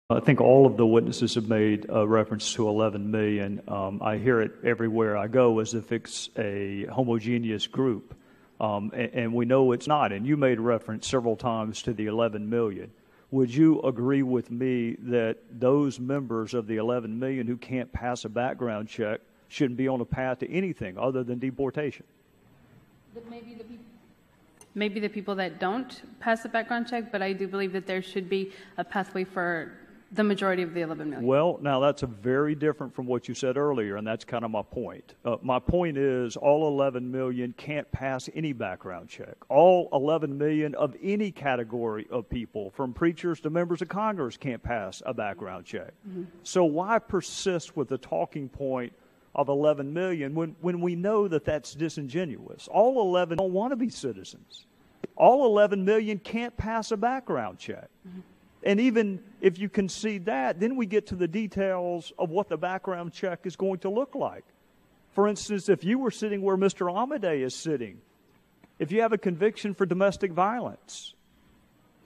I think all of the witnesses have made a reference to 11 million. I hear it everywhere I go as if it's a homogeneous group, and we know it's not. And you made reference several times to the 11 million. Would you agree with me that those members of the 11 million who can't pass a background check shouldn't be on a path to anything other than deportation? But maybe the people that don't pass a background check, but I do believe that there should be a pathway for the majority of the 11 million. Well, now that's a very different from what you said earlier, and that's kind of my point. My point is all 11 million can't pass any background check. All 11 million of any category of people, from preachers to members of Congress, can't pass a background check. Mm-hmm. So why persist with the talking point of 11 million when we know that that's disingenuous? All 11 don't want to be citizens. All 11 million can't pass a background check. Mm-hmm. And even if you concede that, then we get to the details of what the background check is going to look like. For instance, if you were sitting where Mr. Amadei is sitting, if you have a conviction for domestic violence,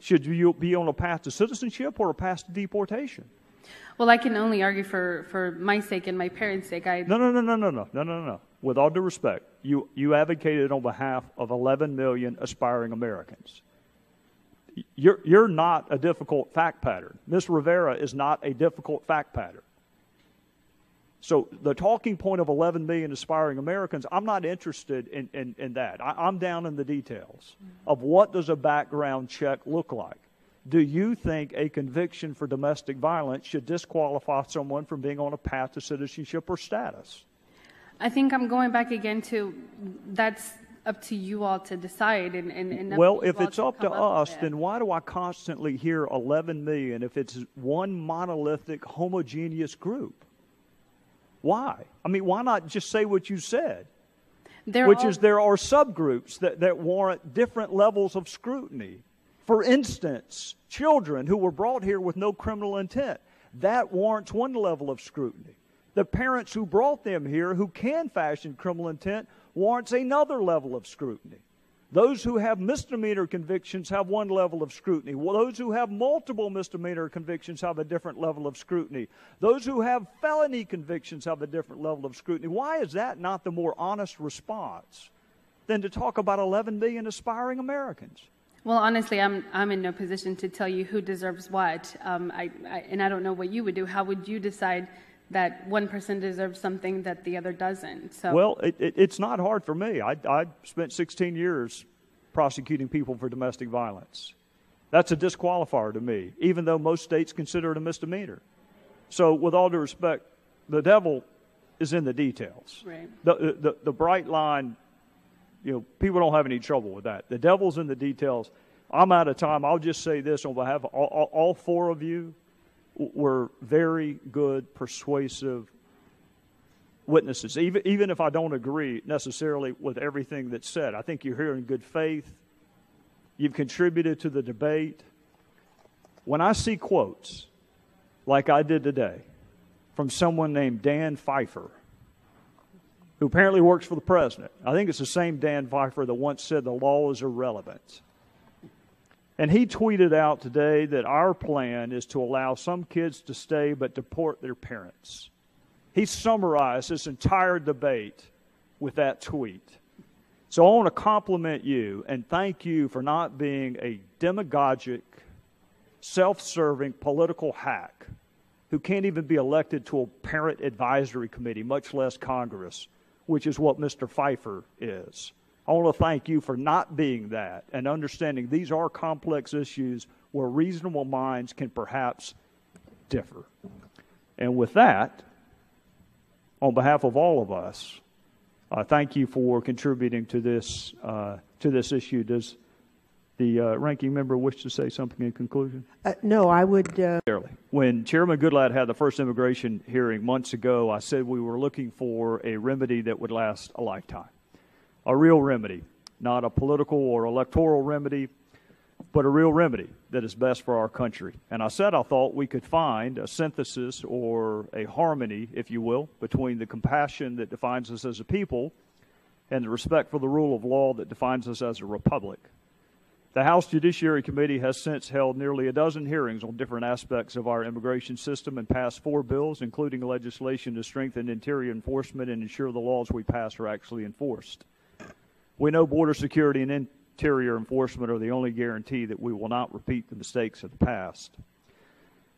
should you be on a path to citizenship or a path to deportation? Well, I can only argue for my sake and my parents' sake. No. With all due respect, you advocated on behalf of 11 million aspiring Americans. You're not a difficult fact pattern. Ms. Rivera is not a difficult fact pattern. So the talking point of 11 million aspiring Americans, I'm not interested in that. I'm down in the details of what does a background check look like. Do you think a conviction for domestic violence should disqualify someone from being on a path to citizenship or status? I think I'm going back again to that's up to you all to decide. Well, if it's up to us, then why do I constantly hear 11 million if it's one monolithic, homogeneous group? Why? I mean, why not just say what you said, there are subgroups that warrant different levels of scrutiny. For instance, children who were brought here with no criminal intent, that warrants one level of scrutiny. The parents who brought them here who can fashion criminal intent warrants another level of scrutiny. Those who have misdemeanor convictions have one level of scrutiny. Well, those who have multiple misdemeanor convictions have a different level of scrutiny. Those who have felony convictions have a different level of scrutiny. Why is that not the more honest response than to talk about 11 million aspiring Americans? Well, honestly, I'm in no position to tell you who deserves what, and I don't know what you would do. How would you decide that one person deserves something that the other doesn't? So, well, it's not hard for me. I spent 16 years prosecuting people for domestic violence. That's a disqualifier to me, even though most states consider it a misdemeanor. So with all due respect, the devil is in the details. Right. The bright line, people don't have any trouble with that. The devil's in the details. I'm out of time. I'll just say this on behalf of all four of you. Were very good, persuasive witnesses. Even if I don't agree necessarily with everything that's said, I think you're here in good faith. You've contributed to the debate. When I see quotes like I did today from someone named Dan Pfeiffer, who apparently works for the president, I think it's the same Dan Pfeiffer that once said the law is irrelevant. And he tweeted out today that our plan is to allow some kids to stay but deport their parents. He summarized this entire debate with that tweet. So I want to compliment you and thank you for not being a demagogic, self-serving political hack who can't even be elected to a parent advisory committee, much less Congress, which is what Mr. Pfeiffer is. I want to thank you for not being that and understanding these are complex issues where reasonable minds can perhaps differ. And with that, on behalf of all of us, thank you for contributing to this issue. Does the ranking member wish to say something in conclusion? No, I would. When Chairman Goodlatte had the first immigration hearing months ago, I said we were looking for a remedy that would last a lifetime. A real remedy, not a political or electoral remedy, but a real remedy that is best for our country. And I said I thought we could find a synthesis or a harmony, if you will, between the compassion that defines us as a people and the respect for the rule of law that defines us as a republic. The House Judiciary Committee has since held nearly a dozen hearings on different aspects of our immigration system and passed 4 bills, including legislation to strengthen interior enforcement and ensure the laws we pass are actually enforced. We know border security and interior enforcement are the only guarantee that we will not repeat the mistakes of the past.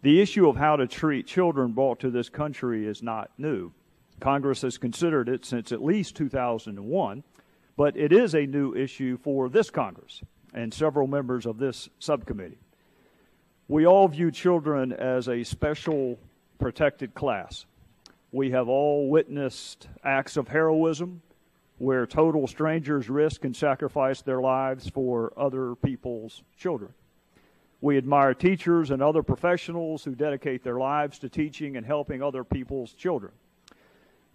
The issue of how to treat children brought to this country is not new. Congress has considered it since at least 2001, but it is a new issue for this Congress and several members of this subcommittee. We all view children as a special protected class. We have all witnessed acts of heroism where total strangers risk and sacrifice their lives for other people's children. We admire teachers and other professionals who dedicate their lives to teaching and helping other people's children.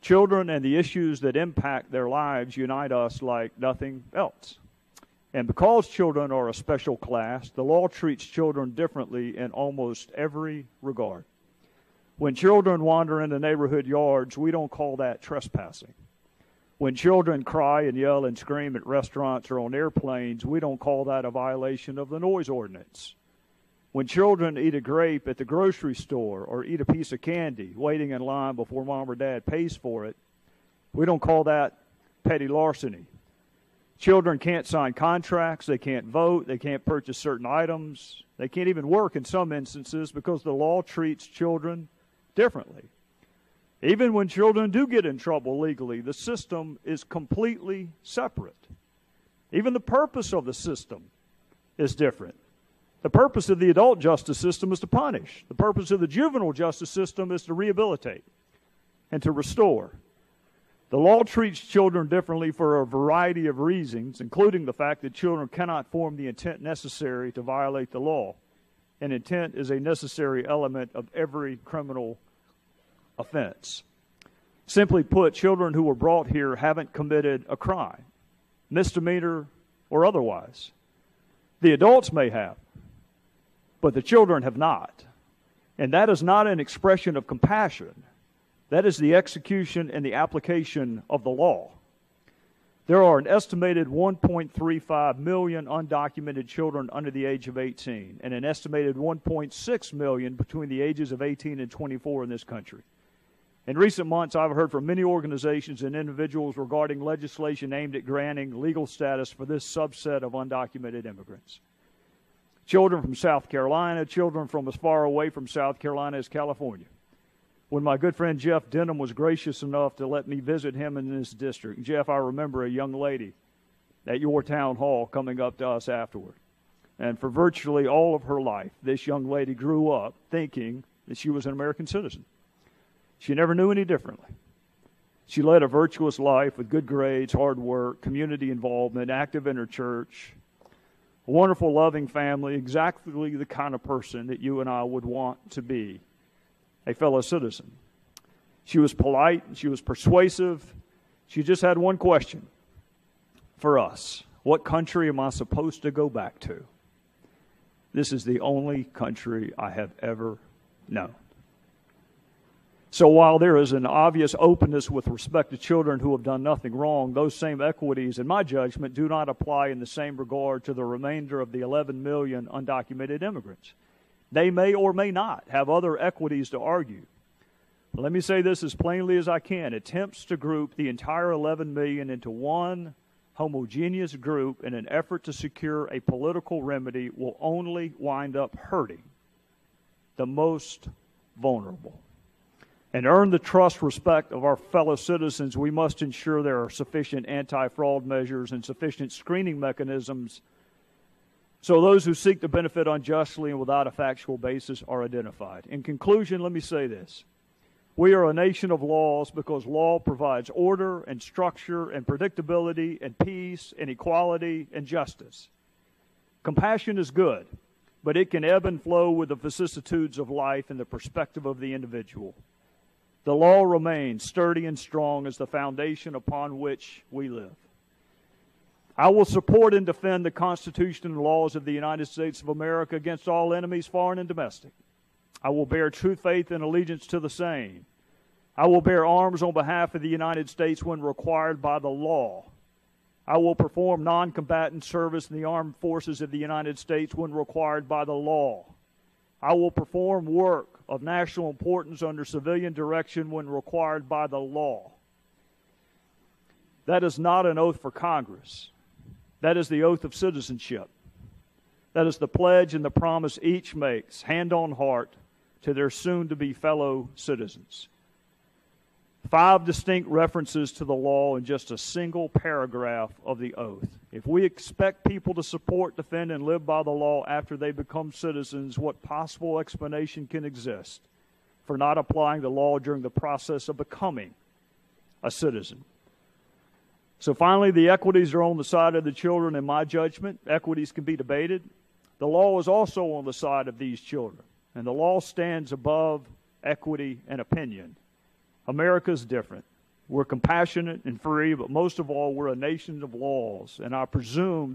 Children and the issues that impact their lives unite us like nothing else. And because children are a special class, the law treats children differently in almost every regard. When children wander into neighborhood yards, we don't call that trespassing. When children cry and yell and scream at restaurants or on airplanes, we don't call that a violation of the noise ordinance. When children eat a grape at the grocery store or eat a piece of candy waiting in line before mom or dad pays for it, we don't call that petty larceny. Children can't sign contracts, they can't vote, they can't purchase certain items, they can't even work in some instances because the law treats children differently. Even when children do get in trouble legally, the system is completely separate. Even the purpose of the system is different. The purpose of the adult justice system is to punish. The purpose of the juvenile justice system is to rehabilitate and to restore. The law treats children differently for a variety of reasons, including the fact that children cannot form the intent necessary to violate the law. And intent is a necessary element of every criminal offense. Simply put, children who were brought here haven't committed a crime, misdemeanor or otherwise. The adults may have, but the children have not. And that is not an expression of compassion. That is the execution and the application of the law. There are an estimated 1.35 million undocumented children under the age of 18 and an estimated 1.6 million between the ages of 18 and 24 in this country. In recent months, I've heard from many organizations and individuals regarding legislation aimed at granting legal status for this subset of undocumented immigrants. Children from South Carolina, children from as far away from South Carolina as California. When my good friend Jeff Denham was gracious enough to let me visit him in this district, Jeff, I remember a young lady at your town hall coming up to us afterward. And for virtually all of her life, this young lady grew up thinking that she was an American citizen. She never knew any differently. She led a virtuous life with good grades, hard work, community involvement, active in her church, a wonderful, loving family, exactly the kind of person that you and I would want to be a fellow citizen. She was polite, she was persuasive. She just had one question for us. What country am I supposed to go back to? This is the only country I have ever known. So while there is an obvious openness with respect to children who have done nothing wrong, those same equities, in my judgment, do not apply in the same regard to the remainder of the 11 million undocumented immigrants. They may or may not have other equities to argue. But let me say this as plainly as I can. Attempts to group the entire 11 million into one homogeneous group in an effort to secure a political remedy will only wind up hurting the most vulnerable. And earn the trust, respect of our fellow citizens, we must ensure there are sufficient anti-fraud measures and sufficient screening mechanisms so those who seek to benefit unjustly and without a factual basis are identified. In conclusion, let me say this. We are a nation of laws because law provides order and structure and predictability and peace and equality and justice. Compassion is good, but it can ebb and flow with the vicissitudes of life and the perspective of the individual. The law remains sturdy and strong as the foundation upon which we live. I will support and defend the Constitution and laws of the United States of America against all enemies, foreign and domestic. I will bear true faith and allegiance to the same. I will bear arms on behalf of the United States when required by the law. I will perform non-combatant service in the armed forces of the United States when required by the law. I will perform work of national importance under civilian direction when required by the law. That is not an oath for Congress. That is the oath of citizenship. That is the pledge and the promise each makes, hand on heart, to their soon-to-be fellow citizens. 5 distinct references to the law in just a single paragraph of the oath. If we expect people to support, defend, and live by the law after they become citizens, what possible explanation can exist for not applying the law during the process of becoming a citizen? So finally, the equities are on the side of the children in my judgment. Equities can be debated. The law is also on the side of these children, and the law stands above equity and opinion. America's different. We're compassionate and free, but most of all, we're a nation of laws, and I presume